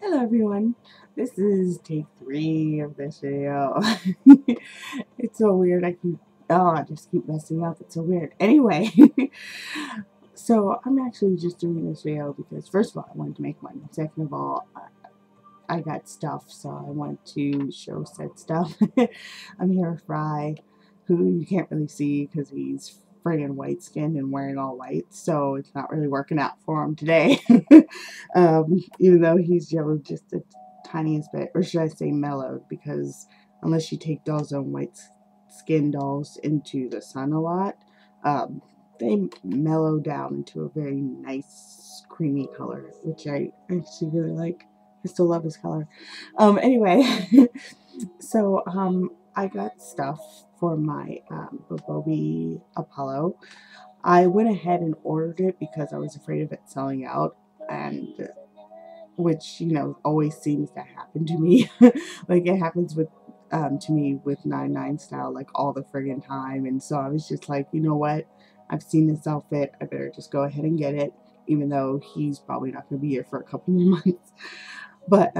Hello everyone, this is take 3 of this video. It's so weird, I just keep messing up, it's so weird. Anyway, so I'm actually just doing this video because first of all I wanted to make money, second of all I got stuff, so I want to show said stuff. I'm here with Fry, who you can't really see because he's friggin' white skinned and wearing all white, so it's not really working out for him today. Even though he's yellow just the tiniest bit, or should I say mellowed, because unless you take dolls on white skin dolls into the sun a lot, they mellow down into a very nice creamy color, which I actually really like. I still love his color. Anyway, so I got stuff for my Bobobi Apollo. I went ahead and ordered it because I was afraid of it selling out, and which always seems to happen to me. Like it happens with to me with 99 style like all the friggin' time, and so I was just like, you know what? I've seen this outfit. I better just go ahead and get it, even though he's probably not going to be here for a couple more months. But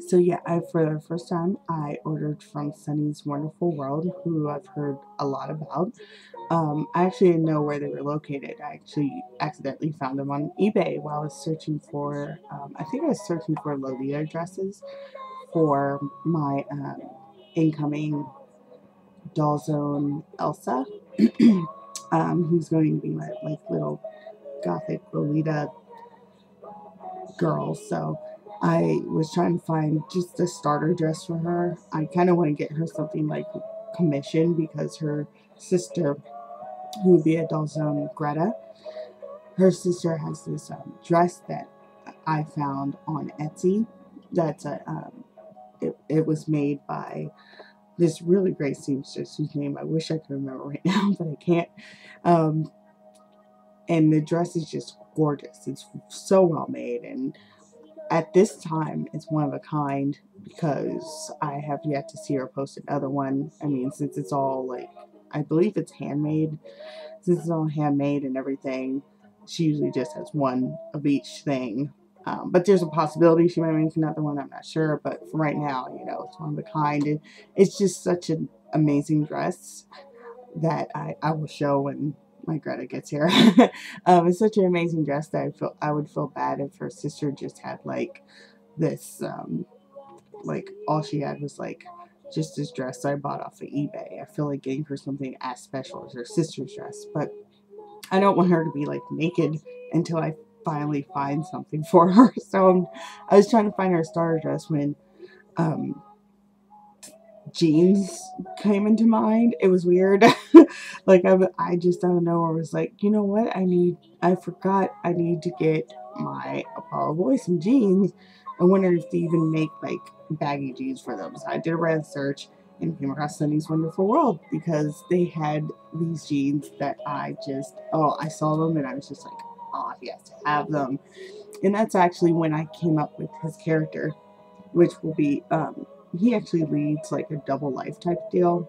so yeah, for the first time I ordered from Sunny's Wonderful World, who I've heard a lot about. I actually didn't know where they were located. I actually accidentally found them on eBay while I was searching for, I think I was searching for Lolita dresses for my incoming Doll Zone Elsa, who's going to be my like little gothic Lolita girl. So I was trying to find just a starter dress for her. I kind of want to get her something like commission because her sister, who would be a Doll Zone Greta, her sister has this dress that I found on Etsy. That's it was made by this really great seamstress whose name I wish I could remember right now, but I can't. And the dress is just gorgeous. It's so well made, and at this time it's one of a kind because I have yet to see her post another one. I mean, since it's all like, I believe it's handmade, since it's all handmade and everything, she usually just has one of each thing. But there's a possibility she might make another one. I'm not sure. But for right now, it's one of a kind. And it's just such an amazing dress that I will show when my Greta gets here. It's such an amazing dress that I would feel bad if her sister just had like this, like all she had was like just this dress I bought off of eBay. I feel like getting her something as special as her sister's dress, but I don't want her to be like naked until I finally find something for her. So I was trying to find her starter dress when jeans came into mind. It was weird. Like I just out of nowhere was like, you know what? I forgot I need to get my Apollo boy some jeans. I wondered if they even make like baggy jeans for them. So I did a red search and came across Sunny's Wonderful World because they had these jeans that I saw them and I was just like, oh, he has to have them. And that's actually when I came up with his character, which will be, he actually leads like a double life type deal.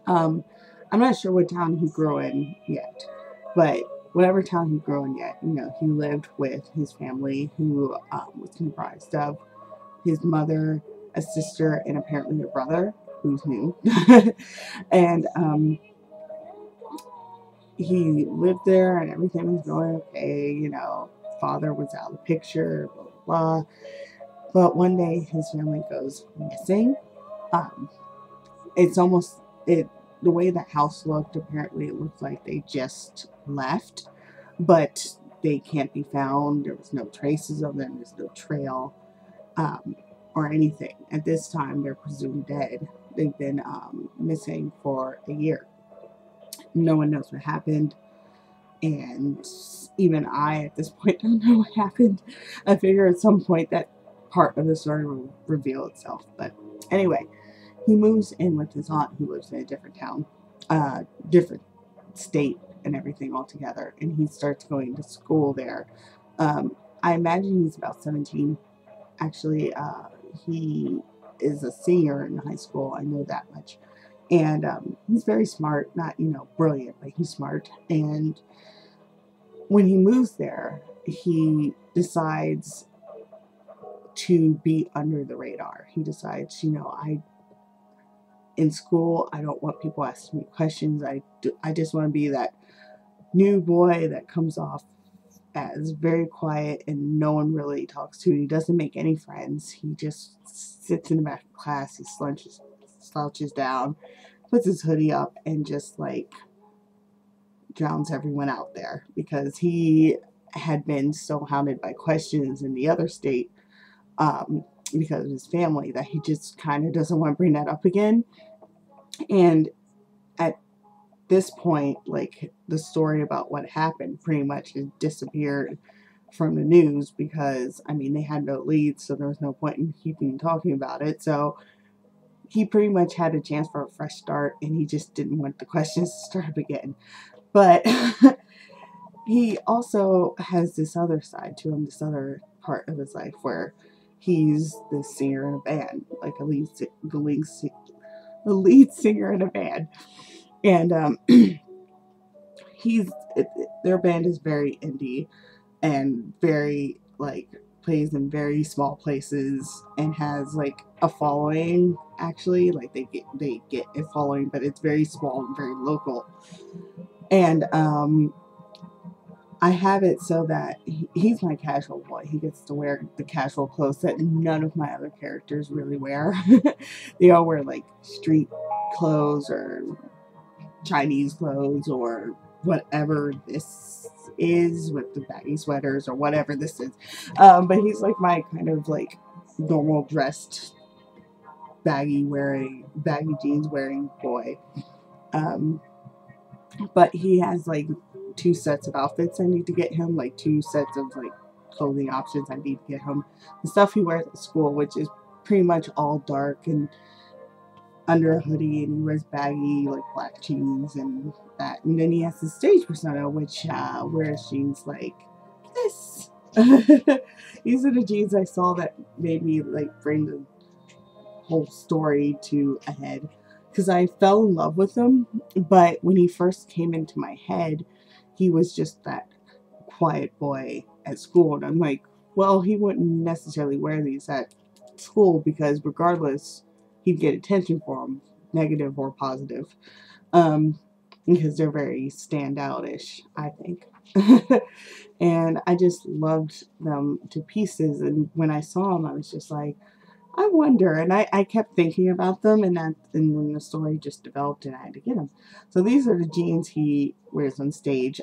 I'm not sure what town he grew in yet, but whatever town he grew in yet, he lived with his family, who was comprised of his mother, a sister, and apparently a brother who's new. And he lived there and everything was going okay. Father was out of the picture, blah, blah, blah. But one day his family goes missing. Um, it's almost it the way the house looked. Apparently, it looked like they just left, but they can't be found. There was no traces of them. There's no trail or anything. At this time, they're presumed dead. They've been missing for a year. No one knows what happened. And even I, at this point, don't know what happened. I figure at some point that part of the story will reveal itself. But anyway, he moves in with his aunt who lives in a different town, different state and everything altogether. And he starts going to school there. I imagine he's about 17. Actually, he is a senior in high school. I know that much. And he's very smart, not, brilliant, but he's smart. And when he moves there, he decides to be under the radar. He decides, you know, in school, I don't want people asking me questions. I just want to be that new boy that comes off as very quiet and no one really talks to. He doesn't make any friends. He just sits in the back of class. He slouches down, puts his hoodie up, and just like drowns everyone out there, because he had been so hounded by questions in the other state, because of his family, that he just kind of doesn't want to bring that up again. And at this point, like, the story about what happened pretty much has disappeared from the news, because I mean, they had no leads, so there was no point in keeping talking about it. So he pretty much had a chance for a fresh start, and he just didn't want the questions to start up again. But he also has this other side to him, this other part of his life where he's the singer in a band, like the lead singer in a band. And their band is very indie and very, like, plays in very small places and has like a following. Actually, like, they get a following, but it's very small and very local. And I have it so that he's my casual boy. He gets to wear the casual clothes that none of my other characters really wear. They all wear like street clothes or Chinese clothes or whatever this is, with the baggy sweaters or whatever this is. But he's like my kind of like normal dressed baggy jeans wearing boy. But he has like 2 sets of outfits I need to get him, like 2 sets of like clothing options I need to get him. The stuff he wears at school, which is pretty much all dark and under a hoodie, and he wears baggy like black jeans and that. And then he has his stage persona, which wears jeans like this. These are the jeans I saw that made me like bring the whole story to a head, because I fell in love with him. But when he first came into my head, he was just that quiet boy at school, and I'm like, well, he wouldn't necessarily wear these at school, because regardless, he'd get attention for them, negative or positive, because they're very standout-ish, I think. And I just loved them to pieces. And when I saw them, I was just like, I wonder. And I kept thinking about them, and then the story just developed, and I had to get them. So these are the jeans he wears on stage.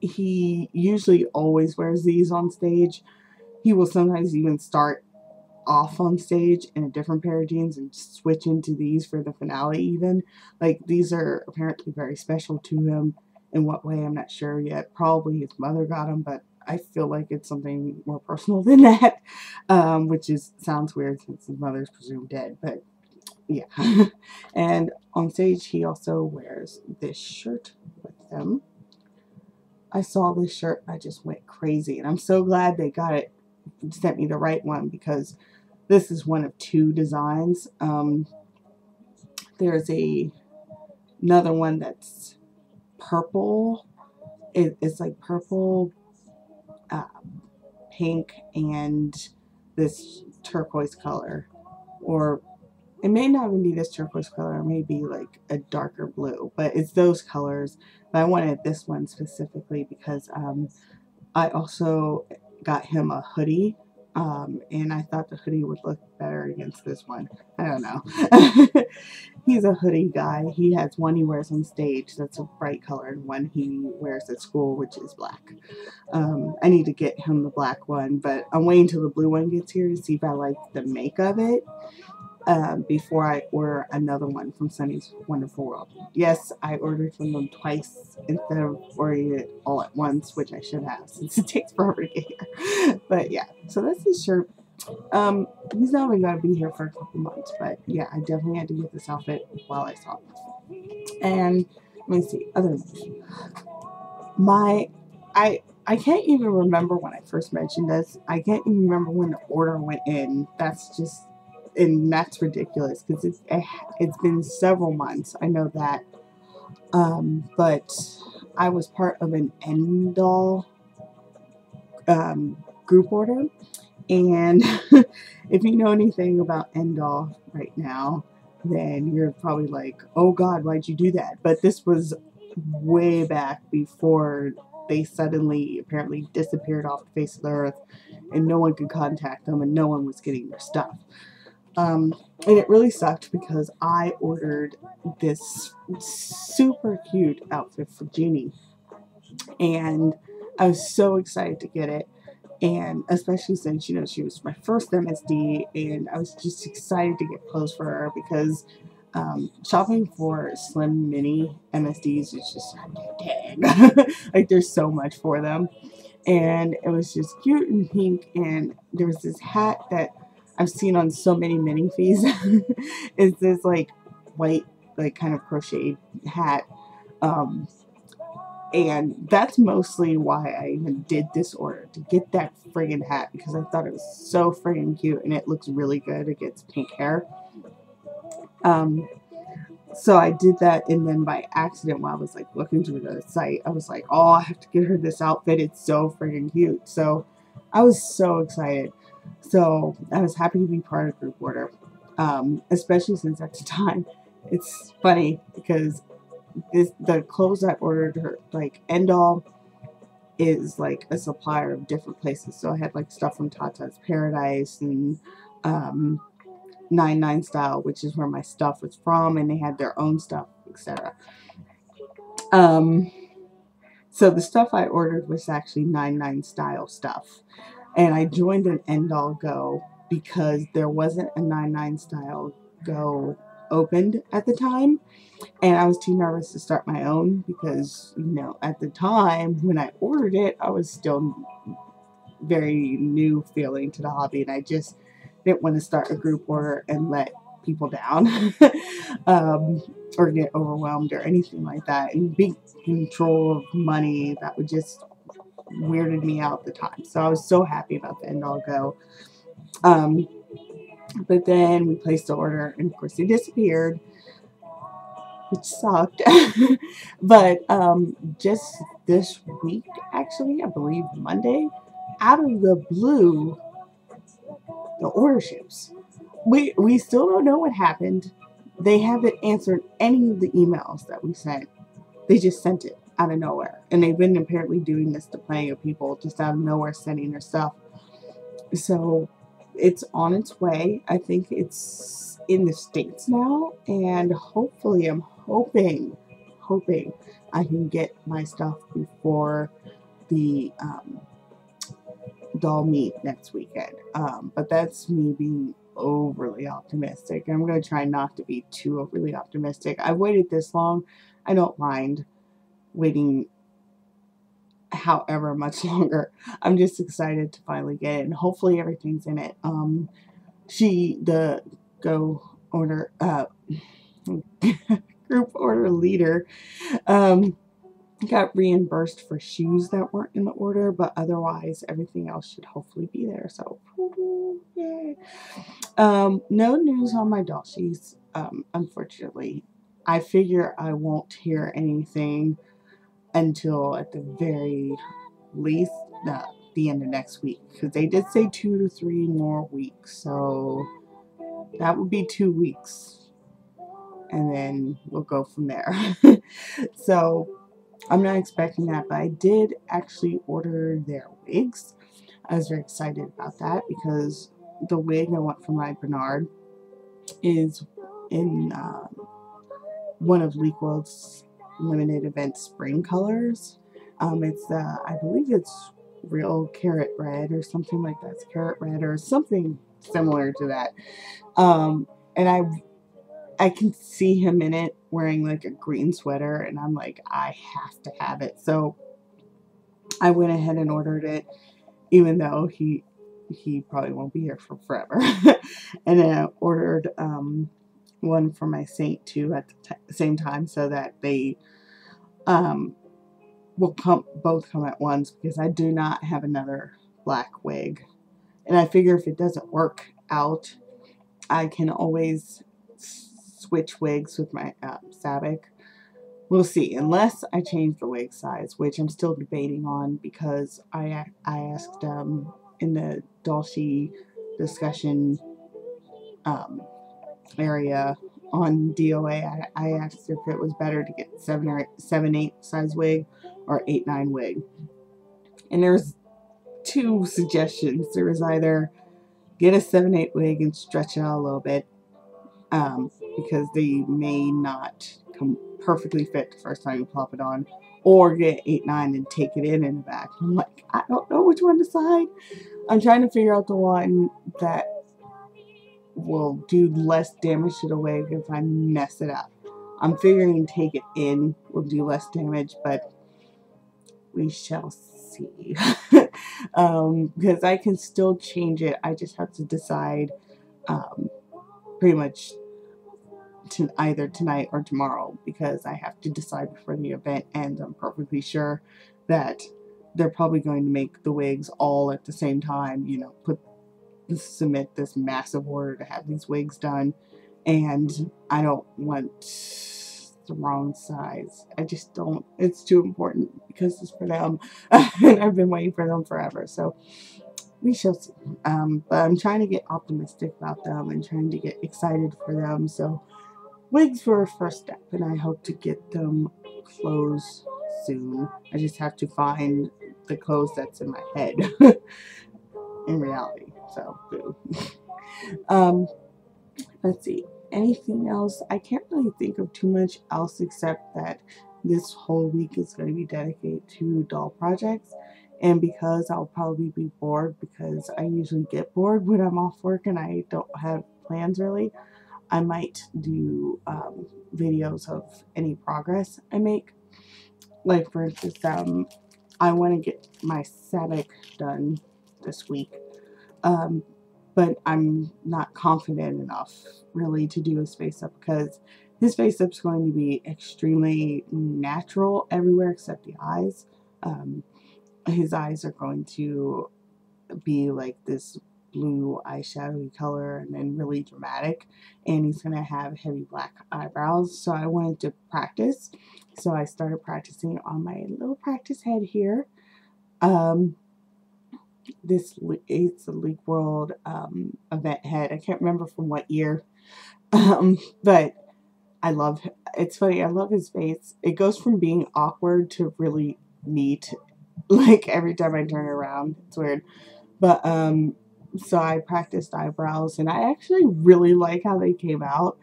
He usually always wears these on stage. He will sometimes even start off on stage in a different pair of jeans and switch into these for the finale even. Like, these are apparently very special to him. In what way, I'm not sure yet. Probably his mother got them, but I feel like it's something more personal than that, which sounds weird since his mother's presumed dead, but yeah. And on stage, he also wears this shirt with them. I saw this shirt, I just went crazy, and I'm so glad they sent me the right one, because this is one of 2 designs. There's another one that's purple. It's like purple, pink, and this turquoise color. Or it may not even be this turquoise color. It may be like a darker blue. But it's those colors. But I wanted this one specifically because I also got him a hoodie. And I thought the hoodie would look better against this one. I don't know. He's a hoodie guy. He has one he wears on stage that's a bright color, and one he wears at school, which is black. I need to get him the black one, but I'm waiting till the blue one gets here to see if I like the make of it, before I order another one from Sunny's Wonderful World. Yes, I ordered from them twice instead of ordering it all at once, which I should have, since it takes forever to get here. But yeah, so that's his shirt. He's not even going to be here for a couple months, but yeah, I definitely had to get this outfit while I saw him. And let me see, other news. I can't even remember when I first mentioned this. I can't even remember when the order went in. And that's ridiculous, because it's been several months. I know that. But I was part of an Endall group order, And if you know anything about end all right now, then you're probably like, oh God, why'd you do that? But this was way back before they suddenly apparently disappeared off the face of the earth and no one could contact them and no one was getting their stuff. And it really sucked because I ordered this super cute outfit for Jeannie and I was so excited to get it. And especially since, you know, she was my first MSD, and I was just excited to get clothes for her because shopping for slim mini MSDs is just dang. Like there's so much for them. And it was just cute and pink, and there was this hat that I've seen on so many mini fees. It's this like white, like kind of crocheted hat. Um, and that's mostly why I even did this order, to get that friggin' hat, because I thought it was so friggin' cute and it looks really good against pink hair. So I did that, and then by accident, while I was like looking through the site, I was like, oh, I have to get her this outfit. It's so friggin' cute. So I was so excited. So I was happy to be part of group order, especially since at the time, it's funny because the clothes I ordered her, like End All is like a supplier of different places. So I had like stuff from Tata's Paradise and 99 Style, which is where my stuff was from, and they had their own stuff, etc. So the stuff I ordered was actually 99 Style stuff, and I joined an End All Go because there wasn't a 99 Style Go opened at the time. And I was too nervous to start my own because, you know, at the time when I ordered it, I was still very new feeling to the hobby. And I just didn't want to start a group order and let people down or get overwhelmed or anything like that. And big control of money, that would just weirded me out at the time. So I was so happy about the End All Go. But then we placed the order and of course they disappeared, which sucked. But just this week, actually, I believe Monday, out of the blue, the order ships. We still don't know what happened. They haven't answered any of the emails that we sent. They just sent it out of nowhere. And they've been apparently doing this to plenty of people, just out of nowhere sending their stuff. So it's on its way. I think it's in the States now, and hopefully I'm hoping I can get my stuff before the doll meet next weekend. But that's me being overly optimistic. I'm going to try not to be too overly optimistic. I've waited this long. I don't mind waiting however much longer. I'm just excited to finally get it, and hopefully everything's in it. The go order group order leader got reimbursed for shoes that weren't in the order, but otherwise everything else should hopefully be there. So yay. No news on my doll sheets, unfortunately. I figure I won't hear anything until at the very least the end of next week, because they did say 2 to 3 more weeks, so that would be 2 weeks, and then we'll go from there. So I'm not expecting that, but I did actually order their wigs. I was very excited about that because the wig I want for my Bernard is in one of Leak World's limited event spring colors. It's I believe it's real carrot red or something like that. It's carrot red or something similar to that. And I can see him in it wearing like a green sweater, and I'm like, I have to have it. So I went ahead and ordered it, even though he probably won't be here for forever. And then I ordered one for my Saint too at the same time, so that they will both come at once, because I do not have another black wig. And I figure if it doesn't work out, I can always switch wigs with my Sabic. We'll see, unless I change the wig size, which I'm still debating on, because I asked in the Dolce discussion area on DOA, I asked if it was better to get 7/8 size wig or 8/9 wig. And there's two suggestions. There was either get a 7/8 wig and stretch it out a little bit, because they may not come perfectly fit the first time you plop it on, or get 8/9 and take it in the back. I'm like, I don't know which one to decide. I'm trying to figure out the one that will do less damage to the wig if I mess it up. I'm figuring take it in will do less damage, but we shall see. Because I can still change it. I just have to decide pretty much either tonight or tomorrow, because I have to decide before the event ends. I'm perfectly sure that they're probably going to make the wigs all at the same time, you know, submit this massive order to have these wigs done, and I don't want the wrong size. I just don't. It's too important because it's for them. And I've been waiting for them forever, so we shall see. But I'm trying to get optimistic about them and trying to get excited for them. So wigs were a first step, and I hope to get them clothes soon. I just have to find the clothes that's in my head in reality. So, boo. Let's see. Anything else? I can't really think of too much else except that this whole week is going to be dedicated to doll projects. And because I'll probably be bored, because I usually get bored when I'm off work and I don't have plans really, I might do videos of any progress I make. Like, for instance, I want to get my Sabbath done this week. But I'm not confident enough really to do his face up, because his face up is going to be extremely natural everywhere except the eyes. His eyes are going to be like this blue eyeshadowy color and then really dramatic, and he's going to have heavy black eyebrows. So I wanted to practice, so I started practicing on my little practice head here. It's a League World event head. I can't remember from what year, but it's funny, I love his face. It goes from being awkward to really neat, like every time I turn around. It's weird. But so I practiced eyebrows, and I actually really like how they came out.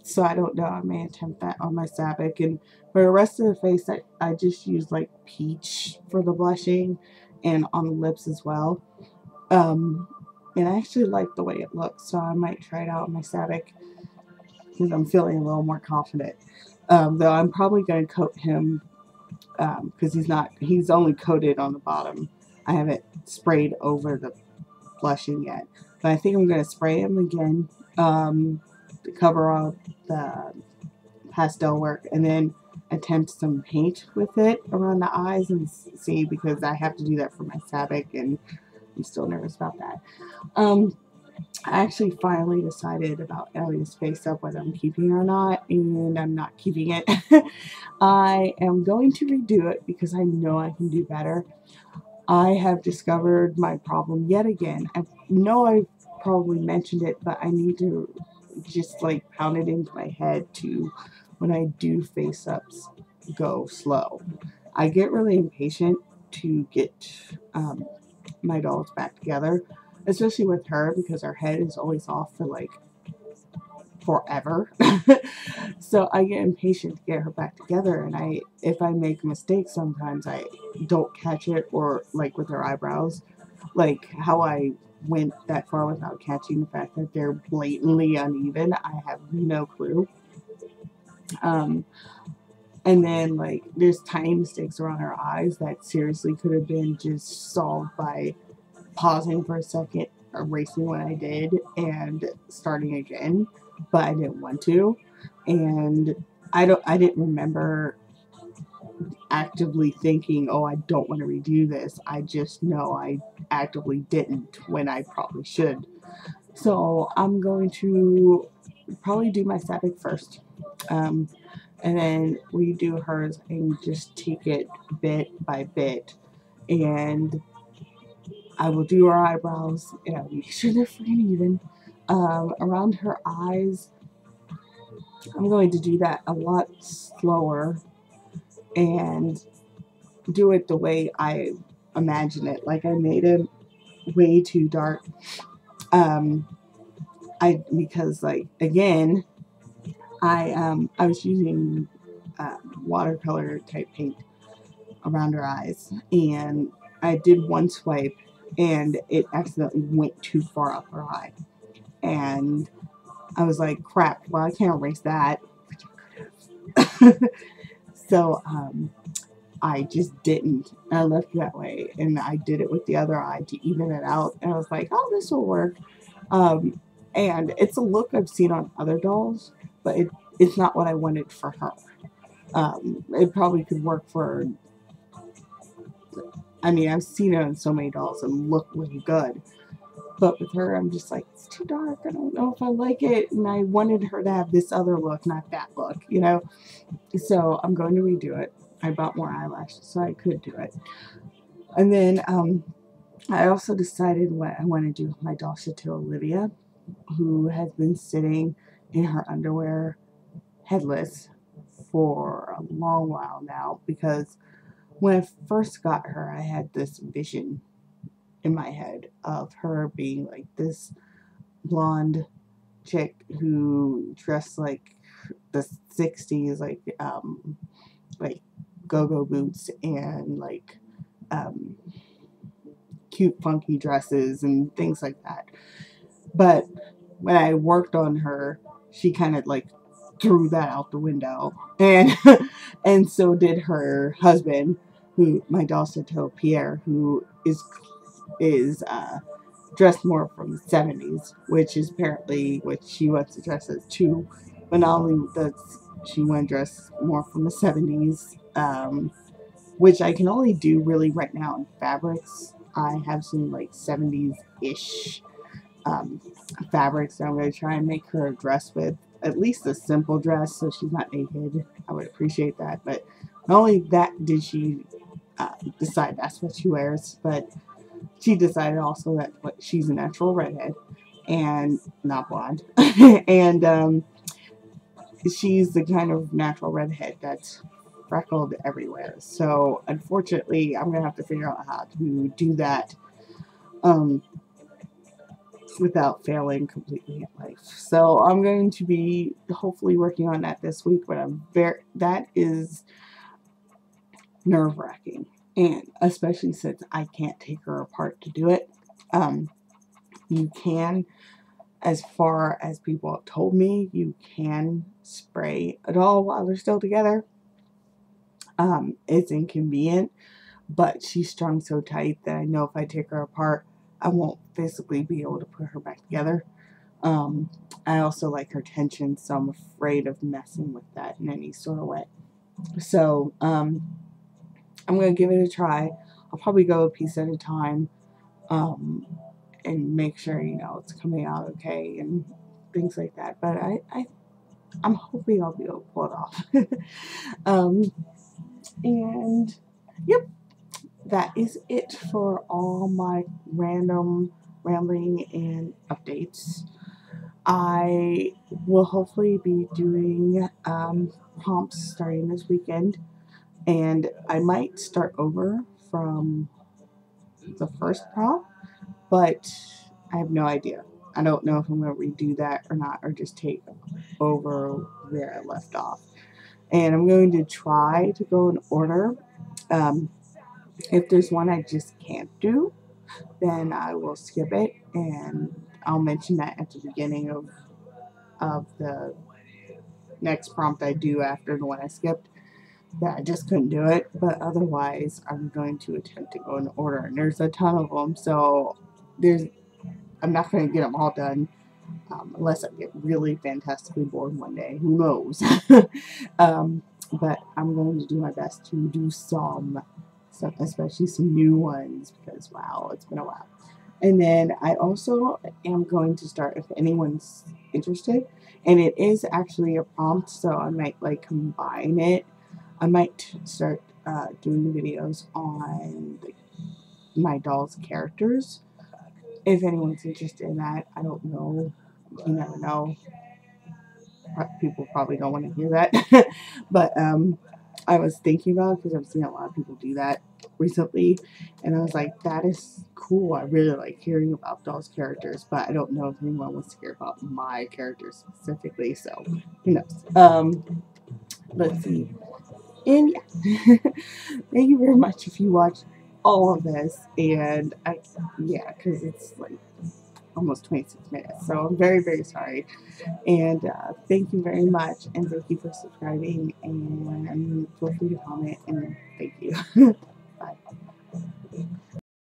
So I don't know, I may attempt that on my Sabbath. And for the rest of the face, I just use like peach for the blushing, and on the lips as well. And I actually like the way it looks, so I might try it out on my Sabbath because I'm feeling a little more confident. Though I'm probably going to coat him, because he's only coated on the bottom. I haven't sprayed over the blushing yet, but I think I'm going to spray him again to cover up the pastel work, and then attempt some paint with it around the eyes and see, because I have to do that for my Sabbath, and I'm still nervous about that. I actually finally decided about Ellie's face up, whether I'm keeping it or not, and I'm not keeping it. I am going to redo it because I know I can do better. I have discovered my problem yet again. I know I've probably mentioned it, but I need to just like pound it into my head to, when I do face ups, go slow. I get really impatient to get my dolls back together, especially with her, because her head is always off for like forever. So I get impatient to get her back together, and if I make a mistake, sometimes I don't catch it, or like with her eyebrows, like how I went that far without catching the fact that they're blatantly uneven. I have no clue. And then like there's tiny mistakes around her eyes that seriously could have been just solved by pausing for a second, erasing what I did, and starting again, but I didn't want to, and I didn't remember actively thinking, oh, I don't want to redo this. I just know I actively didn't when I probably should. So I'm going to probably do my Sabbath first, and then redo hers and just take it bit by bit and I will do her eyebrows, and I'll make sure they're free and even. Around her eyes, I'm going to do that a lot slower and do it the way I imagine it. Like, I made it way too dark. Because, like, again, I was using watercolor type paint around her eyes, and I did one swipe and it accidentally went too far up her eye, and I was like, crap, well, I can't erase that. So I just didn't. I left it that way, and I did it with the other eye to even it out, and I was like, oh, this will work. And it's a look I've seen on other dolls, but it's not what I wanted for her. It probably could work for, I mean, I've seen it on so many dolls and look really good. But with her, I'm just like, it's too dark. I don't know if I like it. And I wanted her to have this other look, not that look, you know? So I'm going to redo it. I bought more eyelashes so I could do it. And then I also decided what I want to do with my doll Chateau Olivia, who has been sitting in her underwear headless for a long while now, because when I first got her, I had this vision in my head of her being like this blonde chick who dressed like the 60s, like go-go boots and like cute funky dresses and things like that. But when I worked on her, she kind of like threw that out the window, and and so did her husband, who my doll Chateau Pierre, who is dressed more from the 70s, which is apparently what she wants to dress as too. But not only does she want to dress more from the 70s, which I can only do really right now in fabrics. I have some like 70s-ish fabrics that I'm going to try and make her a dress with. At least a simple dress so she's not naked. I would appreciate that. But not only that did she decide that's what she wears, but she decided also that she's a natural redhead and not blonde. And she's the kind of natural redhead that's freckled everywhere. So unfortunately, I'm going to have to figure out how to do that without failing completely in life. So I'm going to be hopefully working on that this week, but that is nerve-wracking. And especially since I can't take her apart to do it. You can, as far as people have told me, you can spray a doll while they're still together. It's inconvenient, but she's strung so tight that I know if I take her apart, I won't physically be able to put her back together. I also like her tension, so I'm afraid of messing with that in any sort of way. So, I'm going to give it a try. I'll probably go a piece at a time, and make sure, you know, it's coming out okay and things like that. But I'm hoping I'll be able to pull it off. And, yep, that is it for all my random rambling and updates. I will hopefully be doing prompts starting this weekend, and I might start over from the first prompt, but I have no idea. I don't know if I'm going to redo that or not, or just take over where I left off. And I'm going to try to go in order. If there's one I just can't do, then I will skip it, and I'll mention that at the beginning of the next prompt I do after the one I skipped, that I just couldn't do it. But otherwise, I'm going to attempt to go in order, and there's a ton of them, so I'm not going to get them all done, unless I get really fantastically bored one day. Who knows? But I'm going to do my best to do some, especially some new ones, because wow, it's been a while. And then I also am going to start, if anyone's interested, and it is actually a prompt, so I might like combine it. I might start doing videos on my dolls' characters. If anyone's interested in that, I don't know. You never know. People probably don't want to hear that. But I was thinking about it because I've seen a lot of people do that recently. And I was like, that is cool. I really like hearing about dolls' characters. But I don't know if anyone wants to hear about my characters specifically. So, who knows? Let's see. And yeah, thank you very much if you watch all of this. And yeah, because it's like almost 26 minutes. So I'm very, very sorry. And thank you very much. And thank you for subscribing. And feel free to comment. And thank you.